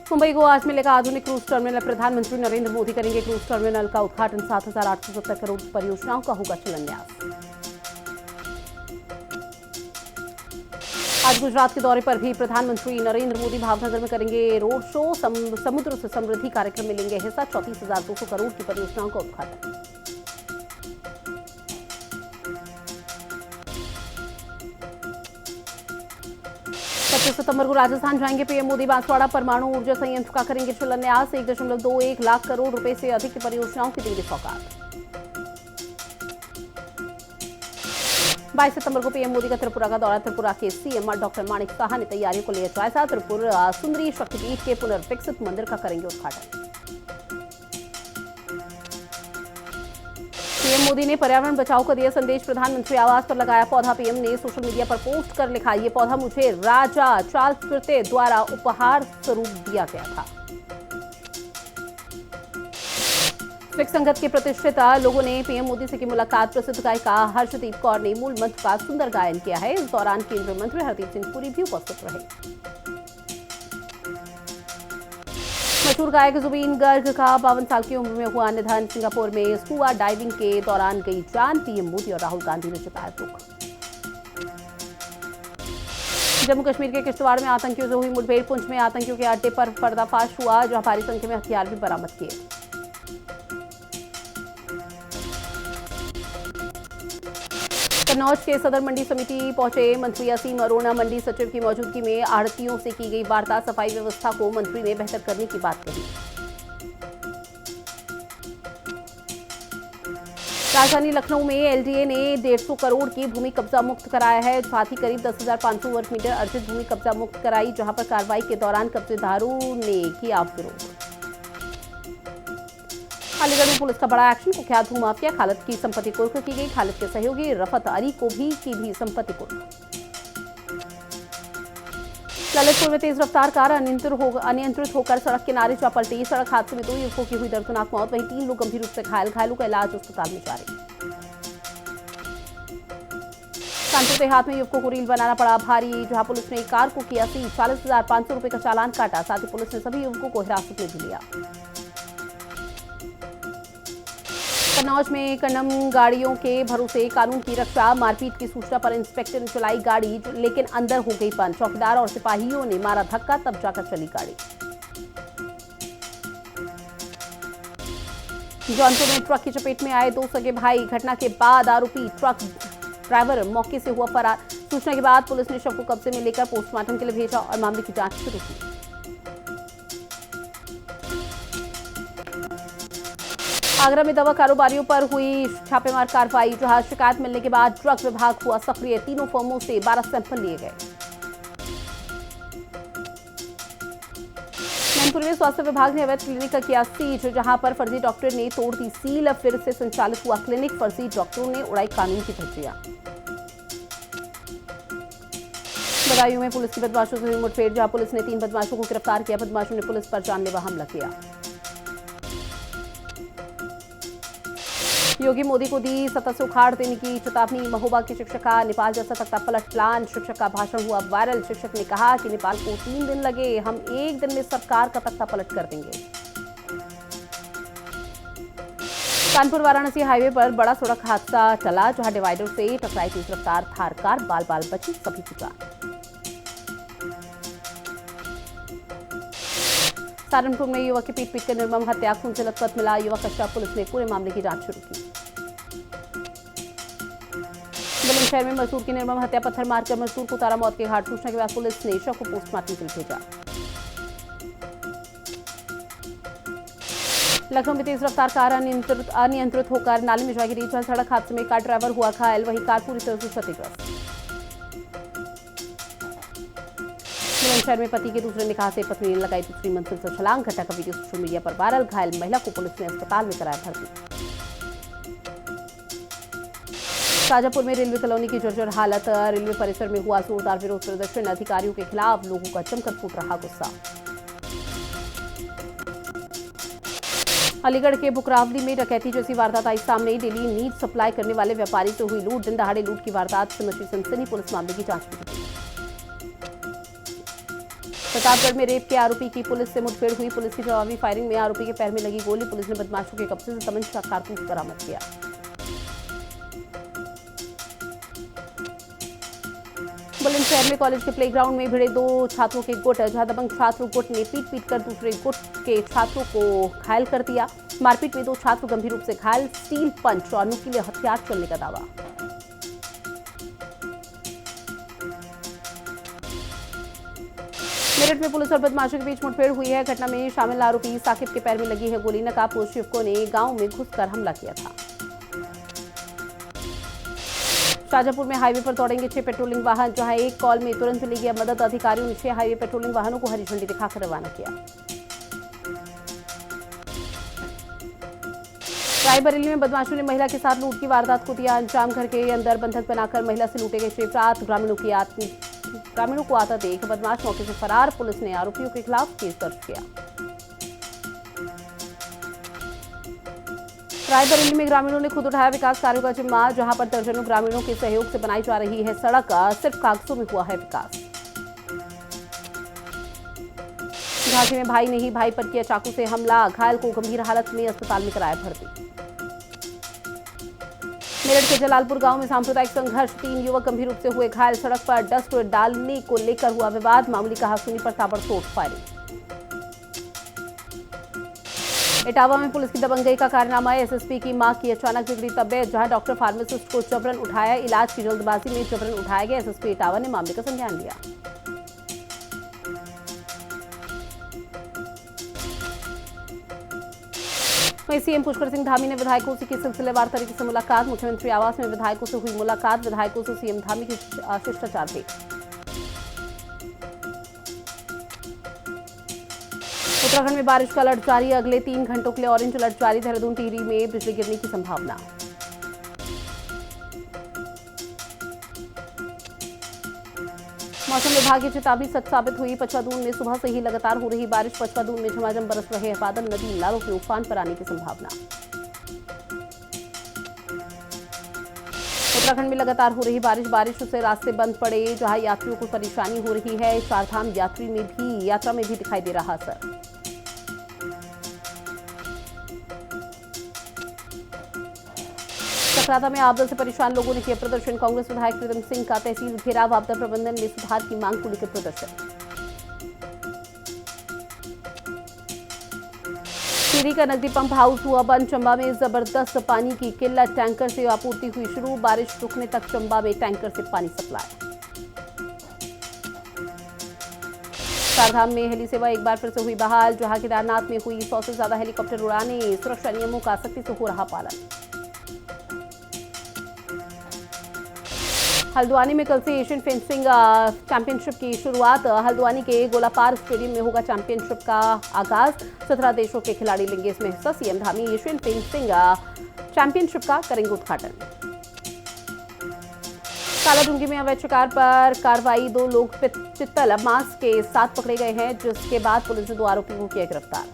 मुंबई को आज मिलेगा आधुनिक क्रूज टर्मिनल। प्रधानमंत्री नरेंद्र मोदी करेंगे क्रूज टर्मिनल का उद्घाटन। 7,870 करोड़ परियोजनाओं का होगा शिलान्यास। आज गुजरात के दौरे पर भी प्रधानमंत्री नरेंद्र मोदी भावनगर में करेंगे रोड शो। समुद्र से समृद्धि कार्यक्रम में लेंगे हिस्सा। 34,200 करोड़ की परियोजनाओं का उद्घाटन। सितंबर को राजस्थान जाएंगे पीएम मोदी। बांसवाड़ा परमाणु ऊर्जा संयंत्र का करेंगे शिलान्यास। 1.21 लाख करोड़ रुपए से अधिक की परियोजनाओं की देंगे सौगात। 22 सितंबर को पीएम मोदी का त्रिपुरा का दौरा। त्रिपुरा के सीएम डॉक्टर माणिक साहा ने तैयारियों को लिया जायजा। त्रिपुरा सुंदरी शक्तिपीठ के पुनर्विकसित मंदिर का करेंगे उद्घाटन। पीएम मोदी ने पर्यावरण बचाओ का दिया संदेश। प्रधानमंत्री आवास पर लगाया पौधा। पीएम ने सोशल मीडिया पर पोस्ट कर लिखा, ये पौधा मुझे राजा चार्ल्स तृतीय द्वारा उपहार स्वरूप दिया गया था। सिख संगत के प्रतिष्ठित लोगों ने पीएम मोदी से की मुलाकात। प्रसिद्ध गायिका हर्षदीप कौर ने मूल मंत्र का सुंदर गायन किया है। इस दौरान केंद्रीय मंत्री हरदीप सिंह पुरी भी उपस्थित रहे। मशहूर गायक जुबीन गर्ग का 52 साल की उम्र में हुआ निधन। सिंगापुर में स्कूबा डाइविंग के दौरान गई जान। पीएम मोदी और राहुल गांधी ने जताया दुख। जम्मू कश्मीर के किश्तवाड़ में आतंकियों से हुई मुठभेड़। पुंछ में आतंकियों के अड्डे पर पर्दाफाश हुआ, जहां भारी संख्या में हथियार भी बरामद किए। कन्नौज के सदर मंडी समिति पहुंचे मंत्री असीम अरोड़ा। मंडी सचिव की मौजूदगी में आढ़तियों से की गई वार्ता। सफाई व्यवस्था को मंत्री ने बेहतर करने की बात कही। राजधानी लखनऊ में एलडीए ने 150 करोड़ की भूमि कब्जा मुक्त कराया है। साथ ही करीब 10,500 वर्ग मीटर अर्जित भूमि कब्जा मुक्त कराई, जहां पर कार्रवाई के दौरान कब्जेदारों ने किया विरोध। अलीगढ़ में पुलिस का बड़ा एक्शन। कुख्यात भूमाफिया खालिद की संपत्ति कुर्क की गई। खालिद के सहयोगी रफत अली को भी संपत्ति कुर्क। ललितपुर में तेज रफ्तार कार अनियंत्रित होकर सड़क किनारे जा पलटी। सड़क हादसे में 2 युवकों की हुई दर्दनाक मौत। वहीं 3 लोग गंभीर रूप से घायल। घायलों का इलाज अस्पताल में जारी। कानपुर देहात में युवकों को रील बनाना पड़ा भारी, जहां पुलिस ने कार को किया सीज। 40,500 रुपए का चालान काटा। साथ ही पुलिस ने सभी युवकों को हिरासत में भी लिया। कन्नौज में कंडम गाड़ियों के भरोसे कानून की रक्षा। मारपीट की सूचना पर इंस्पेक्टर ने चलाई गाड़ी, लेकिन अंदर हो गई बंद। चौकीदार और सिपाहियों ने मारा धक्का, तब जाकर चली गाड़ी। जौनपुर में ट्रक की चपेट में आए 2 सगे भाई। घटना के बाद आरोपी ट्रक ड्राइवर मौके से हुआ फरार। सूचना के बाद पुलिस ने शव को कब्जे में लेकर पोस्टमार्टम के लिए भेजा और मामले की जांच शुरू की। आगरा में दवा कारोबारियों पर हुई छापेमार कार्रवाई, जहां शिकायत मिलने के बाद ड्रग विभाग हुआ सक्रिय। 3 फर्मों से 12 सैंपल लिए गए। मैनपुर में स्वास्थ्य विभाग ने अवैध क्लिनिक का किया सीज, जहां पर फर्जी डॉक्टर ने तोड़ दी सील। फिर से संचालित हुआ क्लिनिक। फर्जी डॉक्टरों ने उड़ाई कानून की धज्जियां। बदायूं में पुलिस की बदमाशों से हुई मुठभेड़, जहां पुलिस ने 3 बदमाशों को गिरफ्तार किया। बदमाशों ने पुलिस पर जानलेवा हमला किया। योगी मोदी को दी सत्ता से उखाड़ देने की चेतावनी। महोबा के शिक्षक का नेपाल जैसा तख्ता पलट प्लान। शिक्षक का भाषण हुआ वायरल। शिक्षक ने कहा कि नेपाल को 3 दिन लगे, हम 1 दिन में सरकार का तख्ता पलट कर देंगे। कानपुर वाराणसी हाईवे पर बड़ा सड़क हादसा टला, जहां डिवाइडर से टकराई तेज रफ्तार थार कार। बाल बाल बची सभी की जान। सहारनपुर में युवक की पीट कर निर्मम हत्या। खून से लथपथ मिला युवक का शव। पुलिस ने पूरे मामले की जांच शुरू की। बुलंदशहर में मजदूर की निर्मम हत्या। पत्थर मारकर मजदूर को उतारा मौत के घाट। सूचना के बाद पुलिस ने शव को पोस्टमार्टम के लिए भेजा। लखनऊ में तेज रफ्तार कार अनियंत्रित होकर नाले में जा गिरी। सड़क हादसे में कार ड्राइवर हुआ घायल, वहीं कार पूरी तरह से क्षतिग्रस्त। बुलंदशहर में पति के दूसरे निकाह से पत्नी ने लगाई दूसरी मंजिल से छलांग। घटना का वीडियो सोशल मीडिया पर वायरल। घायल महिला को पुलिस ने अस्पताल में कराया भर्ती। शाजापुर में रेलवे कॉलोनी की जर्जर हालत। रेलवे परिसर में हुआ जोरदार विरोध प्रदर्शन। अधिकारियों के खिलाफ लोगों का जमकर फूट रहा गुस्सा। अलीगढ़ के बुकरावली में डकैती जैसी वारदात आई सामने। डेली नीड सप्लाई करने वाले व्यापारी से हुई लूट। दिन दहाड़े लूट की वारदात से मची सनसनी। पुलिस मामले की जांच में जुटी। प्रतापगढ़ में रेप के आरोपी की पुलिस से मुठभेड़ हुई। पुलिस की जवाबी फायरिंग में आरोपी के पैर में लगी गोली। पुलिस ने बदमाशों के कब्जे से तमंचा कारतूस बरामद किया। बुलंदशहर में कॉलेज के प्लेग्राउंड में भिड़े दो छात्रों के गुट। जहां दबंग छात्र गुट ने पीट कर दूसरे गुट के छात्रों को घायल कर दिया। मारपीट में दो छात्र गंभीर रूप से घायल। स्टील पंच और नुकीले हथियार चलने का दावा। मेरठ में पुलिस और बदमाशों के बीच मुठभेड़ हुई है। घटना में शामिल आरोपी साकिब के पैर में लगी है गोली। नकाबपोश युवकों ने गांव में घुसकर हमला किया था। शाजापुर में हाईवे पर दौड़ेंगे 6 पेट्रोलिंग वाहन। जहां एक कॉल में तुरंत मिलेगी मदद। अधिकारियों ने 6 हाईवे पेट्रोलिंग वाहनों को हरी झंडी दिखाकर रवाना किया। रायबरेली में बदमाशों ने महिला के साथ लूट की वारदात को दिया अंजाम। घर के अंदर बंधक बनाकर महिला से लूटे गए जेवरात। ग्रामीणों को आता देख बदमाश मौके से फरार। पुलिस ने आरोपियों के खिलाफ केस दर्ज किया। रायबरेली में ग्रामीणों ने खुद उठाया विकास कार्यों का जिम्मा। जहां पर दर्जनों ग्रामीणों के सहयोग से बनाई जा रही है सड़क। सिर्फ कागजों में हुआ है विकास। झांसी में भाई ने ही भाई पर किया चाकू से हमला। घायल को गंभीर हालत में अस्पताल में कराया भर्ती। मेरठ के जलालपुर गांव में सांप्रदायिक संघर्ष। 3 युवक गंभीर रूप से हुए घायल। सड़क पर डस्ट डालने को लेकर हुआ विवाद। मामूली कहासुनी पर ताबड़तोड़ फायरिंग। इटावा में पुलिस की दबंगई का कारनामा। एसएसपी की मां की अचानक बिगड़ी तबियत। जहां डॉक्टर फार्मासिस्ट को जबरन उठाया। इलाज की जल्दबाजी में जबरन उठाया गया। एसएसपी इटावा ने मामले का संज्ञान लिया। वहीं सीएम पुष्कर सिंह धामी ने विधायकों से की सिलसिलेवार तरीके से मुलाकात। मुख्यमंत्री आवास में विधायकों से हुई मुलाकात। विधायकों से सीएम धामी की शिष्टाचार भेंट। उत्तराखंड में बारिश का अलर्ट जारी। अगले 3 घंटों के लिए ऑरेंज अलर्ट जारी। देहरादून टिहरी में बिजली गिरने की संभावना। मौसम विभाग की चेतावनी सच साबित हुई। पचवादून में सुबह से ही लगातार हो रही बारिश। पचवादून में झमाझम बरस रहे बादल। नदी नालों के उफान पर आने की संभावना। उत्तराखंड में लगातार हो रही बारिश से रास्ते बंद पड़े। जहां यात्रियों को परेशानी हो रही है। चारधाम यात्रा में भी दिखाई दे रहा असर। चकराता में आपदा से परेशान लोगों ने किया प्रदर्शन। कांग्रेस विधायक प्रीतम सिंह का तहसील घेराव। आपदा प्रबंधन में सुधार की मांग को लेकर प्रदर्शन। टिहरी का नकदी पंप हाउस हुआ बंद। चंबा में जबरदस्त पानी की किल्लत। टैंकर से आपूर्ति हुई शुरू। बारिश रुकने तक चंबा में टैंकर से पानी सप्लाई। चारधाम में हेली सेवा एक बार फिर से हुई बहाल। जहां केदारनाथ में हुई 100 से ज्यादा हेलीकॉप्टर उड़ाने। सुरक्षा नियमों का सख्ती से हो रहा पालन। हल्द्वानी में कल से एशियन फेंसिंग चैंपियनशिप की शुरुआत। हल्द्वानी के गोलापार स्टेडियम में होगा चैंपियनशिप का आगाज। 17 देशों के खिलाड़ी लेंगे इसमें हिस्सा। CM Dhami Asian fencing championship का करेंगे उद्घाटन। कालाडूंगी में अवैध शिकार पर कार्रवाई। 2 लोग चित्तल मांस के साथ पकड़े गए हैं। जिसके बाद पुलिस ने 2 आरोपियों को किया गिरफ्तार।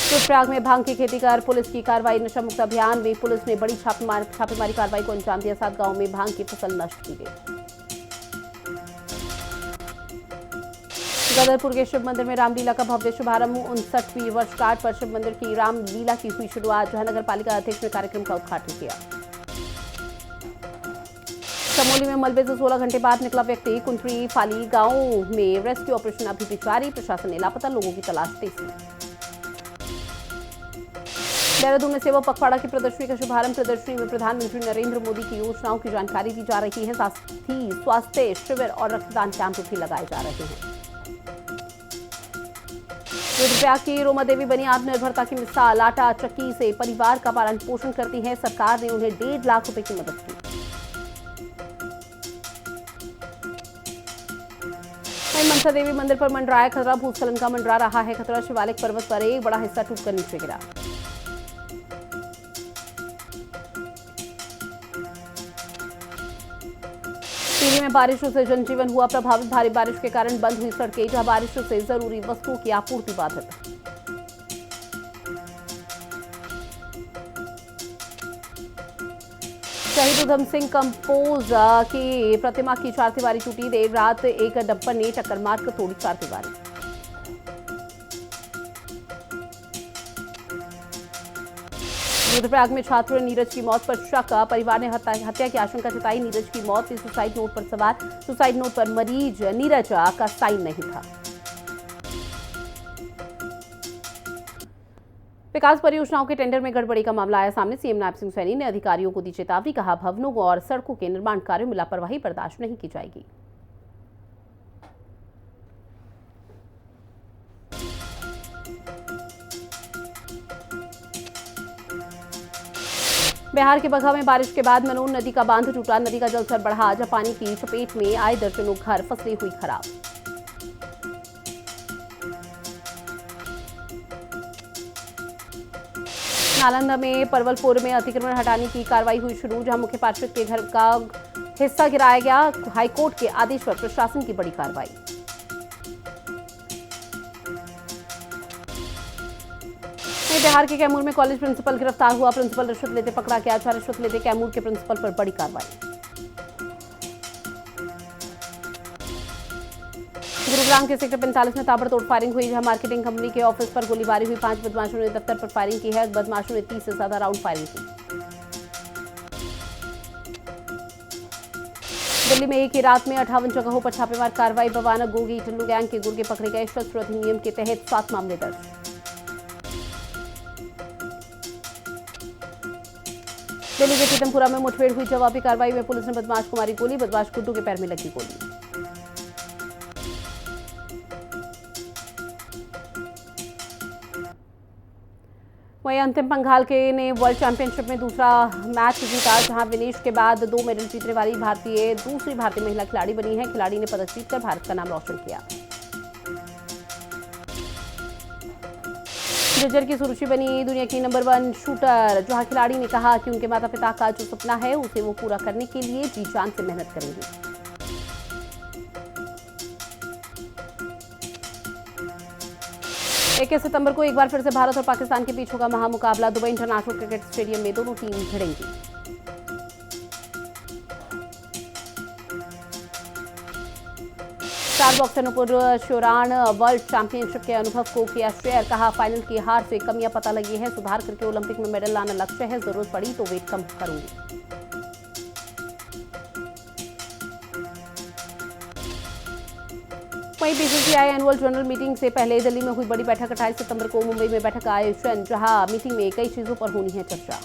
रुद्रप्रयाग में भांग की खेती कर पुलिस की कार्रवाई। नशा मुक्त अभियान में पुलिस ने बड़ी छापेमारी कार्रवाई को अंजाम दिया। 7 गांवों में भांग की फसल नष्ट की गई। गदरपुर के शिव मंदिर में रामलीला का भव्य शुभारंभ। 59वीं वर्षगांठ पर शिव मंदिर की रामलीला की हुई शुरुआत। जहां नगर पालिका अध्यक्ष ने कार्यक्रम का उद्घाटन किया। चमोली में मलबे से 16 घंटे बाद निकला व्यक्ति। कुंटरी फाली गांव में रेस्क्यू ऑपरेशन अभी भी जारी। प्रशासन ने लापता लोगों की तलाश तेज। देहरादून में सेवा पखवाड़ा की प्रदर्शनी का शुभारंभ। प्रदर्शनी में प्रधानमंत्री नरेंद्र मोदी की योजनाओं की जानकारी दी जा रही है। साथ ही स्वास्थ्य शिविर और रक्तदान कैंप भी लगाए जा रहे हैं। रुद्रप्रयाग की रोमा देवी बनी आत्मनिर्भरता की मिसाल। आटा चक्की से परिवार का पालन पोषण करती हैं। सरकार ने उन्हें 1.5 लाख रुपए की मदद की। मनसा देवी मंदिर पर मंडराया खतरा। भूस्खलन का मंडरा रहा है खतरा। शिवालिक पर्वत पर एक बड़ा हिस्सा टूटकर नीचे गिरा। टिहरी में बारिशों से जनजीवन हुआ प्रभावित। भारी बारिश के कारण बंद हुई सड़कें। जहां बारिशों से जरूरी वस्तुओं की आपूर्ति बाधित। शहीद उधम सिंह कंपोज की प्रतिमा की चारदीवारी टूटी। देर रात एक डंपर ने टक्कर मारकर तोड़ी चारदीवारी। रुद्रप्रयाग में छात्र नीरज की मौत पर शक, परिवार ने हत्या की आशंका जताई। नीरज की मौत से सुसाइड नोट पर सवार, सुसाइड नोट पर मरीज नीरज का साइन नहीं था। विकास परियोजनाओं के टेंडर में गड़बड़ी का मामला आया सामने। सीएम नायब सिंह सैनी ने अधिकारियों को दी चेतावनी, कहा भवनों और सड़कों के निर्माण कार्यों में लापरवाही बर्दाश्त नहीं की जाएगी। बिहार के बगहा में बारिश के बाद मनोन नदी का बांध टूटा। नदी का जलस्तर बढ़ा, जब पानी की चपेट में आए दर्जनों घर, फसलें हुई खराब। नालंदा में परवलपुर में अतिक्रमण हटाने की कार्रवाई हुई शुरू, जहां मुख्य पार्षद के घर का हिस्सा गिराया गया। हाईकोर्ट के आदेश पर प्रशासन की बड़ी कार्रवाई। बिहार के कैमूर में कॉलेज प्रिंसिपल गिरफ्तार हुआ। प्रिंसिपल रिश्वत लेते पकड़ा गया। रिश्वत लेते कैमूर के प्रिंसिपल पर बड़ी कार्रवाई। गुरुग्राम के सेक्टर 45 में ताबड़तोड़ फायरिंग हुई, जहां मार्केटिंग कंपनी के ऑफिस पर गोलीबारी हुई। 5 बदमाशों ने दफ्तर पर फायरिंग की है। बदमाशों ने 30 से ज्यादा राउंड फायरिंग की। दिल्ली में एक ही रात में 58 जगहों पर छापेमार कार्रवाई। बवाना गोगी टल्लू गैंग के गुर्गे पकड़े गए। शस्त्र अधिनियम के तहत 7 मामले दर्ज। दिल्ली के पीतमपुरा में मुठभेड़ हुई। जवाबी कार्रवाई में पुलिस ने बदमाश को मारी गोली। बदमाश गुड्डू के पैर में लगी गोली। वहीं अंतिम पंघाल के ने वर्ल्ड चैंपियनशिप में दूसरा मैच जीता, जहां विनेश के बाद 2 मेडल जीतने वाली दूसरी भारतीय महिला खिलाड़ी बनी है। खिलाड़ी ने पदक जीतकर भारत का नाम रोशन किया। जर्जर की सुरुचि बनी दुनिया की नंबर 1 शूटर, जहां खिलाड़ी ने कहा कि उनके माता पिता का जो सपना है उसे वो पूरा करने के लिए जी जान से मेहनत करेंगे। 21 सितंबर को एक बार फिर से भारत और पाकिस्तान के बीच होगा महामुकाबला। दुबई इंटरनेशनल क्रिकेट स्टेडियम में दोनों टीम भिड़ेंगी। Star boxer Nupur Sheoran world championship के अनुभव को किया शेयर, कहा फाइनल की हार से कमियां पता लगी है, सुधार करके ओलंपिक में मेडल लाना लक्ष्य है, जरूरत पड़ी तो वेट कम करूंगी। वहीं बीसीसीआई एनुअल जनरल मीटिंग से पहले दिल्ली में हुई बड़ी बैठक। 28 सितंबर को मुंबई में बैठक का आयोजन, जहां मीटिंग में कई चीजों पर होनी है चर्चा।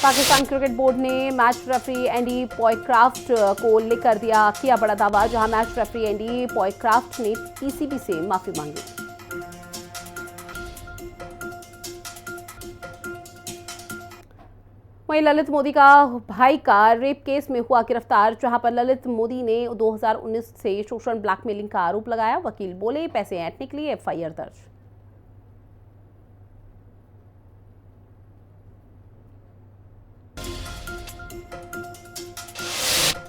पाकिस्तान क्रिकेट बोर्ड ने मैच रेफरी एंडी पॉयक्राफ्ट को लेकर किया बड़ा दावा, जहां मैच रेफरी एंडी पॉयक्राफ्ट ने पीसीबी से माफी मांगी। वहीं ललित मोदी का भाई का रेप केस में हुआ गिरफ्तार, जहां पर ललित मोदी ने 2019 से शोषण ब्लैकमेलिंग का आरोप लगाया। वकील बोले पैसे ऐंठने के लिए एफआईआर दर्ज।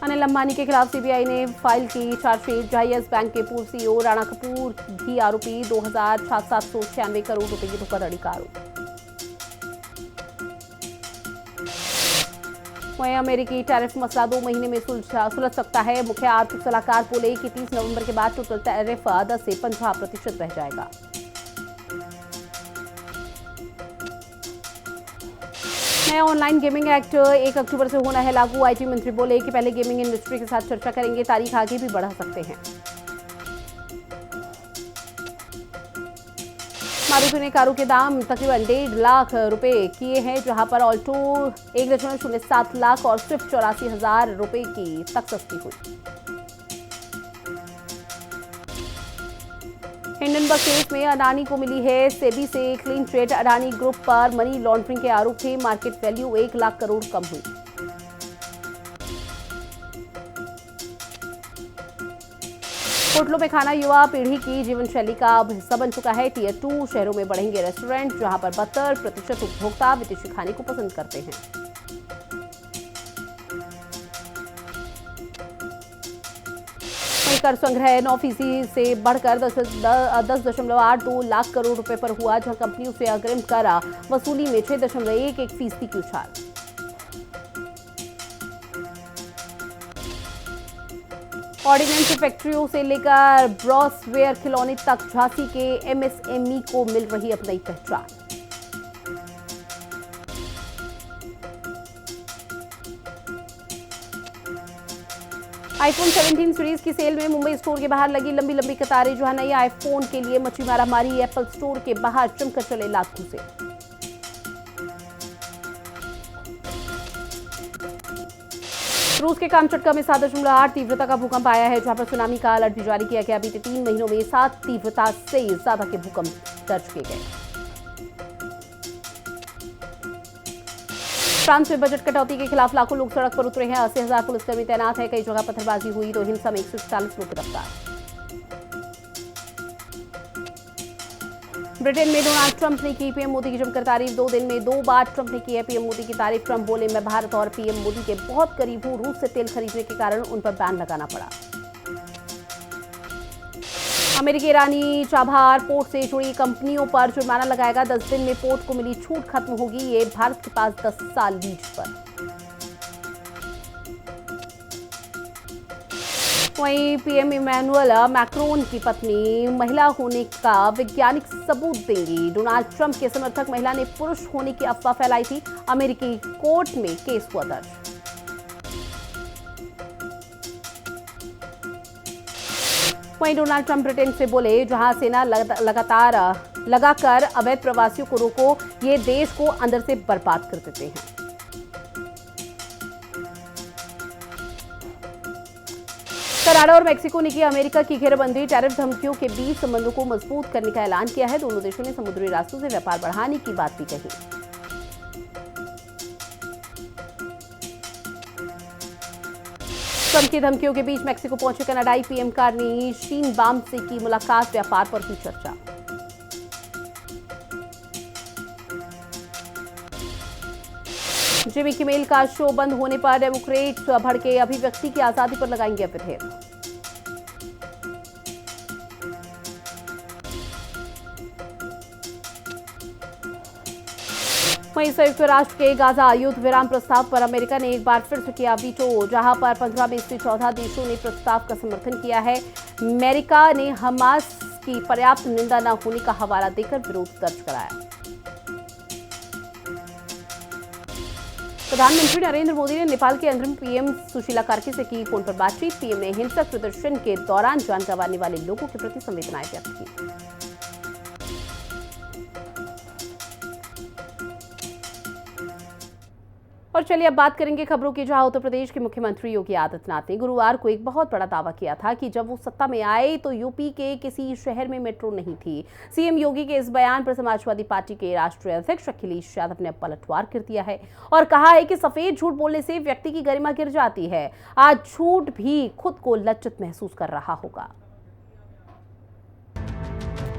अनिल अंबानी के खिलाफ सीबीआई ने फाइल की चार्जशीट, जहां येस बैंक के पूर्व सीईओ राणा कपूर भी आरोपी। 2,796 करोड़ रुपए की धोखाधड़ी का आरोप। वहीं अमेरिकी टैरिफ मसला 2 महीने में सुलझ सकता है। मुख्य आर्थिक सलाहकार बोले कि 30 नवंबर के बाद टोटल टैरिफ 10 से 15% रह जाएगा। नया ऑनलाइन गेमिंग एक्ट 1 अक्टूबर से होना है लागू। आईटी मंत्री बोले कि पहले गेमिंग इंडस्ट्री के साथ चर्चा करेंगे, तारीख आगे भी बढ़ा सकते हैं। मारुति ने कारों के दाम तकरीबन 1.5 लाख रुपए किए हैं, जहां पर ऑल्टो 1.07 लाख और स्विफ्ट 84,000 रुपए की तक सस्ती हुई। हिंडनबर्ग केस में अडानी को मिली है सेबी से क्लीन चिट। अडानी ग्रुप पर मनी लॉन्ड्रिंग के आरोप थे। मार्केट वैल्यू 1 लाख करोड़ कम हुई। होटलों में खाना युवा पीढ़ी की जीवन शैली का अब हिस्सा बन चुका है। टियर 2 शहरों में बढ़ेंगे रेस्टोरेंट, जहां पर 72% उपभोक्ता विदेशी खाने को पसंद करते हैं। कर संग्रह 9% से बढ़कर 10.82 लाख करोड़ रुपए पर हुआ, जहां कंपनियों से अग्रिम कर वसूली में 6.11% की उछाल। ऑर्डिनेंस फैक्ट्रियों से लेकर ब्रॉसवेयर खिलौने तक झांसी के एमएसएमई को मिल रही अब नई पहचान। आईफोन 17 सीरीज की सेल में मुंबई स्टोर के बाहर लगी लंबी कतारें, जहां नए आईफोन के लिए मची मारामारी। एप्पल स्टोर के बाहर जमकर चले लाखों से। रूस के कामचटका में 7.8 तीव्रता का भूकंप आया है, जहां पर सुनामी का अलर्ट भी जारी किया गया। बीते 3 महीनों में 7 तीव्रता से ज्यादा के भूकंप दर्ज किए गए। फ्रांस में बजट कटौती के खिलाफ लाखों लोग सड़क पर उतरे हैं। 80,000 पुलिसकर्मी तैनात है। कई जगह पत्थरबाजी हुई तो हिंसा में 140 लोग गिरफ्तार। ब्रिटेन में डोनाल्ड ट्रंप ने की पीएम मोदी की जमकर तारीफ। 2 दिन में 2 बार ट्रंप ने की है पीएम मोदी की तारीफ। ट्रंप बोले, मैं भारत और पीएम मोदी के बहुत करीब हूं। रूस से तेल खरीदने के कारण उन पर बैन लगाना पड़ा। अमेरिकी ईरानी चाबहार पोर्ट से जुड़ी कंपनियों पर जुर्माना लगाएगा। 10 दिन में पोर्ट को मिली छूट खत्म होगी। ये भारत के पास 10 साल लीज पर। वहीं पीएम इमैनुअल मैक्रोन की पत्नी महिला होने का वैज्ञानिक सबूत देंगी। डोनाल्ड ट्रंप के समर्थक महिला ने पुरुष होने की अफवाह फैलाई थी। अमेरिकी कोर्ट में केस हुआ दर्ज। वहीं डोनाल्ड ट्रंप ब्रिटेन से बोले, जहां सेना लगाकर अवैध प्रवासियों को रोको, ये देश को अंदर से बर्बाद कर देते हैं। कनाडा और मेक्सिको ने की अमेरिका की घेराबंदी। टैरिफ धमकियों के बीच संबंधों को मजबूत करने का ऐलान किया है। दोनों देशों ने समुद्री रास्तों से व्यापार बढ़ाने की बात भी कही। ट्रंप की धमकियों के बीच मेक्सिको पहुंचे कनाडाई पीएम कार्नी शीनबाम से की मुलाकात। व्यापार पर हुई चर्चा। जिमी किमेल का शो बंद होने पर डेमोक्रेट्स भड़के। अभिव्यक्ति की आजादी पर लगाएंगे विधेयक। वहीं संयुक्त राष्ट्र के गाजा युद्ध विराम प्रस्ताव पर अमेरिका ने एक बार फिर से किया वीटो, जहां पर 15 में से 14 देशों ने प्रस्ताव का समर्थन किया है। अमेरिका ने हमास की पर्याप्त निंदा न होने का हवाला देकर विरोध दर्ज कराया। प्रधानमंत्री नरेंद्र मोदी ने नेपाल के अंतरिम पीएम सुशीला कार्की से की फोन पर बातचीत। पीएम ने हिंसक प्रदर्शन के दौरान जान गंवाने वाले लोगों के प्रति संवेदनाएं व्यक्त की। और चलिए अब बात करेंगे खबरों की, जहां उत्तर प्रदेश के मुख्यमंत्री योगी आदित्यनाथ ने गुरुवार को एक बहुत बड़ा दावा किया था कि जब वो सत्ता में आए तो यूपी के किसी शहर में मेट्रो नहीं थी। सीएम योगी के इस बयान पर समाजवादी पार्टी के राष्ट्रीय अध्यक्ष अखिलेश यादव ने पलटवार कर दिया है और कहा है कि सफेद झूठ बोलने से व्यक्ति की गरिमा गिर जाती है। आज झूठ भी खुद को लज्जित महसूस कर रहा होगा।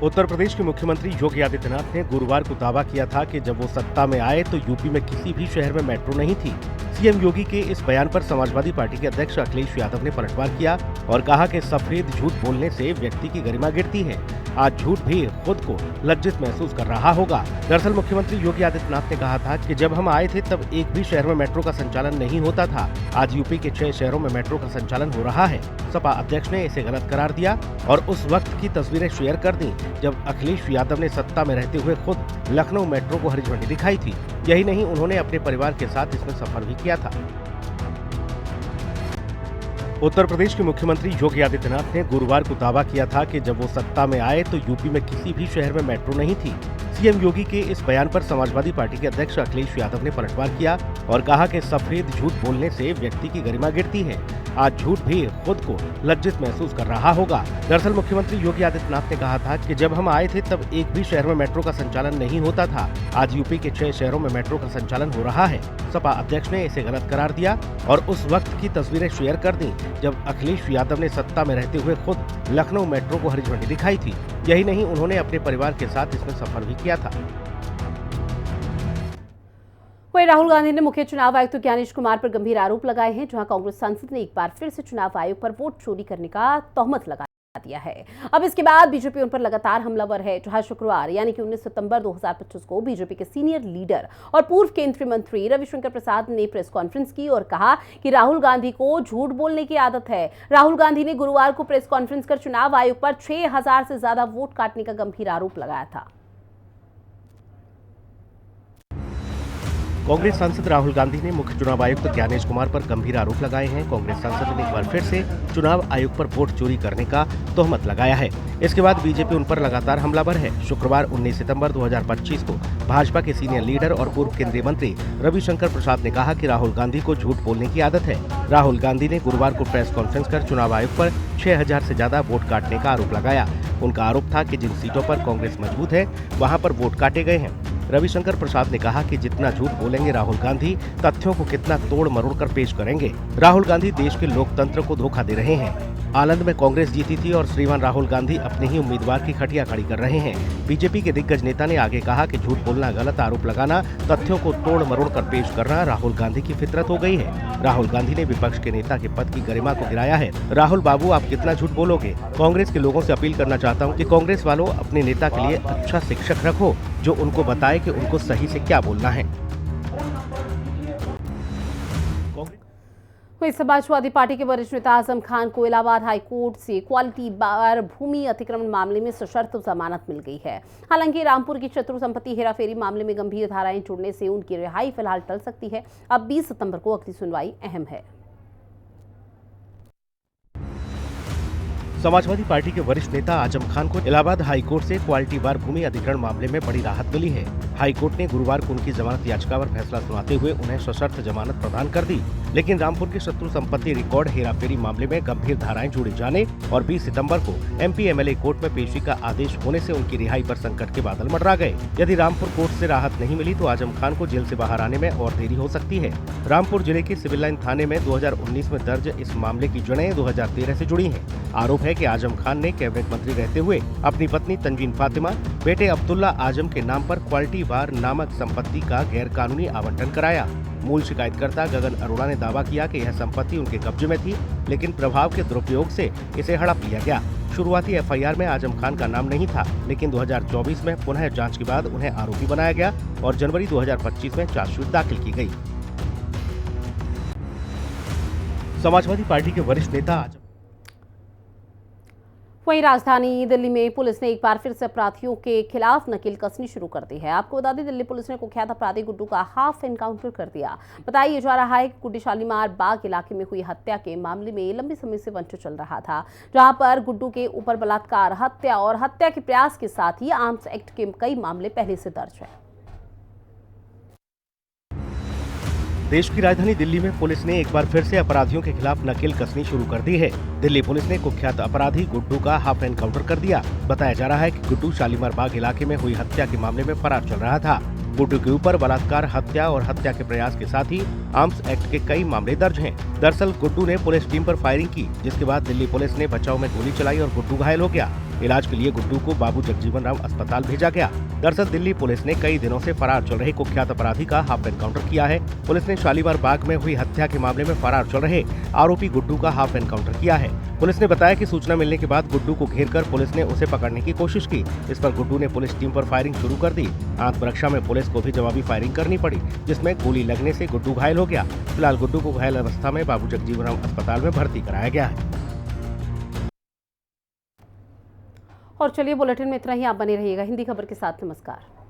उत्तर प्रदेश के मुख्यमंत्री योगी आदित्यनाथ ने गुरुवार को दावा किया था कि जब वो सत्ता में आए तो यूपी में किसी भी शहर में मेट्रो नहीं थी। सीएम योगी के इस बयान पर समाजवादी पार्टी के अध्यक्ष अखिलेश यादव ने पलटवार किया और कहा कि सफेद झूठ बोलने से व्यक्ति की गरिमा गिरती है। आज झूठ भी खुद को लज्जित महसूस कर रहा होगा। दरअसल मुख्यमंत्री योगी आदित्यनाथ ने कहा था कि जब हम आए थे तब एक भी शहर में मेट्रो का संचालन नहीं होता था। आज यूपी के 6 शहरों में मेट्रो का संचालन हो रहा है। सपा अध्यक्ष ने इसे गलत करार दिया और उस वक्त की तस्वीरें शेयर कर दी जब अखिलेश यादव ने सत्ता में रहते हुए खुद लखनऊ मेट्रो को हरी झंडी दिखाई थी। यही नहीं, उन्होंने अपने परिवार के साथ इसमें सफर भी किया था। उत्तर प्रदेश के मुख्यमंत्री योगी आदित्यनाथ ने गुरुवार को दावा किया था कि जब वो सत्ता में आए तो यूपी में किसी भी शहर में मेट्रो नहीं थी। सीएम योगी के इस बयान पर समाजवादी पार्टी के अध्यक्ष अखिलेश यादव ने पलटवार किया और कहा कि सफेद झूठ बोलने से व्यक्ति की गरिमा गिरती है। आज झूठ भी खुद को लज्जित महसूस कर रहा होगा। दरअसल मुख्यमंत्री योगी आदित्यनाथ ने कहा था कि जब हम आए थे तब एक भी शहर में मेट्रो का संचालन नहीं होता था। आज यूपी के 6 शहरों में मेट्रो का संचालन हो रहा है। सपा अध्यक्ष ने इसे गलत करार दिया और उस वक्त की तस्वीरें शेयर कर दी जब अखिलेश यादव ने सत्ता में रहते हुए खुद लखनऊ मेट्रो को हरी झंडी दिखाई थी। यही नहीं, उन्होंने अपने परिवार के साथ इसमें सफर भी किया था। वहीं राहुल गांधी ने मुख्य चुनाव आयुक्त ज्ञानेश कुमार पर गंभीर आरोप लगाए हैं, जहां कांग्रेस सांसद ने एक बार फिर से चुनाव आयोग पर वोट चोरी करने का तोहमत लगा दिया है। अब इसके बाद बीजेपी उन पर लगातार हमलावर है, जहां शुक्रवार यानी कि 19 सितंबर 2025 को बीजेपी के सीनियर लीडर और पूर्व केंद्रीय मंत्री रविशंकर प्रसाद ने प्रेस कॉन्फ्रेंस की और कहा कि राहुल गांधी को झूठ बोलने की आदत है। राहुल गांधी ने गुरुवार को प्रेस कॉन्फ्रेंस कर चुनाव आयोग पर 6000 से ज्यादा वोट काटने का गंभीर आरोप लगाया था। कांग्रेस सांसद राहुल गांधी ने मुख्य चुनाव आयुक्त ज्ञानेश कुमार पर गंभीर आरोप लगाए हैं। कांग्रेस सांसद ने एक बार फिर से चुनाव आयोग पर वोट चोरी करने का तोहमत लगाया है। इसके बाद बीजेपी उन पर लगातार हमलावर है। शुक्रवार 19 सितंबर 2025 को भाजपा के सीनियर लीडर और पूर्व केंद्रीय मंत्री रविशंकर प्रसाद ने कहा कि राहुल गांधी को झूठ बोलने की आदत है। राहुल गांधी ने गुरुवार को प्रेस कॉन्फ्रेंस कर चुनाव आयोग पर 6000 से ज्यादा वोट काटने का आरोप लगाया। उनका आरोप था कि जिन सीटों पर कांग्रेस मजबूत है वहां पर वोट काटे गए हैं। रविशंकर प्रसाद ने कहा कि जितना झूठ बोलेंगे राहुल गांधी, तथ्यों को कितना तोड़ मरोड़ कर पेश करेंगे। राहुल गांधी देश के लोकतंत्र को धोखा दे रहे हैं। आनंद में कांग्रेस जीती थी और श्रीमान राहुल गांधी अपने ही उम्मीदवार की खटिया खड़ी कर रहे हैं। बीजेपी के दिग्गज नेता ने आगे कहा कि झूठ बोलना, गलत आरोप लगाना, तथ्यों को तोड़ मरोड़ कर पेश करना राहुल गांधी की फितरत हो गई है। राहुल गांधी ने विपक्ष के नेता के पद की गरिमा को गिराया है। राहुल बाबू, आप कितना झूठ बोलोगे? कांग्रेस के लोगों से अपील करना चाहता हूं कि कांग्रेस वालों अपने नेता के लिए अच्छा शिक्षक रखो, जो उनको बताए कि उनको सही से क्या बोलना है। वहीं समाजवादी पार्टी के वरिष्ठ नेता आजम खान को इलाहाबाद हाई कोर्ट से क्वालिटी बार भूमि अतिक्रमण मामले में सशर्त जमानत मिल गई है। हालांकि रामपुर की शत्रु संपत्ति हेराफेरी मामले में गंभीर धाराएं जुड़ने से उनकी रिहाई फिलहाल टल सकती है। अब 20 सितंबर को अगली सुनवाई अहम है। समाजवादी पार्टी के वरिष्ठ नेता आजम खान को इलाहाबाद हाई कोर्ट से क्वालिटी बार भूमि अधिग्रहण मामले में बड़ी राहत मिली है। हाई कोर्ट ने गुरुवार को उनकी जमानत याचिका पर फैसला सुनाते हुए उन्हें सशर्त जमानत प्रदान कर दी। लेकिन रामपुर की शत्रु संपत्ति रिकॉर्ड हेराफेरी मामले में गंभीर धाराएं जुड़े जाने और 20 सितंबर को एमपी एमएलए कोर्ट में पेशी का आदेश होने से उनकी रिहाई पर संकट के बादल मंडरा गए। यदि रामपुर कोर्ट से राहत नहीं मिली तो आजम खान को जेल से बाहर आने में और देरी हो सकती है। रामपुर जिले के सिविल लाइन थाने में 2019 में दर्ज इस मामले की जड़ें 2013 से जुड़ी है। आरोप है कि आजम खान ने कैबिनेट मंत्री रहते हुए अपनी पत्नी तंजीन फातिमा, बेटे अब्दुल्ला आजम के नाम पर क्वालिटी बार नामक संपत्ति का गैरकानूनी आवंटन कराया। मूल शिकायतकर्ता गगन अरोड़ा ने दावा किया कि यह संपत्ति उनके कब्जे में थी, लेकिन प्रभाव के दुरुपयोग से इसे हड़प लिया गया। शुरुआती एफआईआर में आजम खान का नाम नहीं था, लेकिन 2024 में पुनः जांच के बाद उन्हें आरोपी बनाया गया और जनवरी 2025 में चार्जशीट दाखिल की गई। समाजवादी पार्टी के वरिष्ठ नेता वहीं राजधानी दिल्ली में पुलिस ने एक बार फिर से अपराधियों के खिलाफ नकेल कसनी शुरू कर दी है। आपको बता दें, दिल्ली पुलिस ने कुख्यात अपराधी गुड्डू का हाफ एनकाउंटर कर दिया। बताया जा रहा है कि गुड्डू शालीमार बाग इलाके में हुई हत्या के मामले में लंबे समय से वंचो चल रहा था, जहां पर गुड्डू के ऊपर बलात्कार, हत्या और हत्या के प्रयास के साथ ही आर्म्स एक्ट के कई मामले पहले से दर्ज है। देश की राजधानी दिल्ली में पुलिस ने एक बार फिर से अपराधियों के खिलाफ नकेल कसनी शुरू कर दी है। दिल्ली पुलिस ने कुख्यात अपराधी गुड्डू का हाफ एनकाउंटर कर दिया। बताया जा रहा है कि गुड्डू शालीमार बाग इलाके में हुई हत्या के मामले में फरार चल रहा था। गुड्डू के ऊपर बलात्कार, हत्या और हत्या के प्रयास के साथ ही आर्म्स एक्ट के कई मामले दर्ज हैं। दरअसल गुड्डू ने पुलिस टीम पर फायरिंग की, जिसके बाद दिल्ली पुलिस ने बचाव में गोली चलाई और गुड्डू घायल हो गया। इलाज के लिए गुड्डू को बाबू जगजीवन राम अस्पताल भेजा गया। दरअसल दिल्ली पुलिस ने कई दिनों से फरार चल रहे कुख्यात अपराधी का हाफ एनकाउंटर किया है। पुलिस ने शालीमार बाग में हुई हत्या के मामले में फरार चल रहे आरोपी गुड्डू का हाफ एनकाउंटर किया है। पुलिस ने बताया कि सूचना मिलने के बाद गुड्डू को घेरकर पुलिस ने उसे पकड़ने की कोशिश की। इस पर गुड्डू ने पुलिस टीम पर फायरिंग शुरू कर दी। आत्मरक्षा में पुलिस को भी जवाबी फायरिंग करनी पड़ी, जिसमें गोली लगने से गुड्डू घायल हो गया। फिलहाल गुड्डू को घायल अवस्था में बाबू जगजीवन राम अस्पताल में भर्ती कराया गया है। और चलिए, बुलेटिन में इतना ही। आप बने रहिएगा हिंदी खबर के साथ। नमस्कार।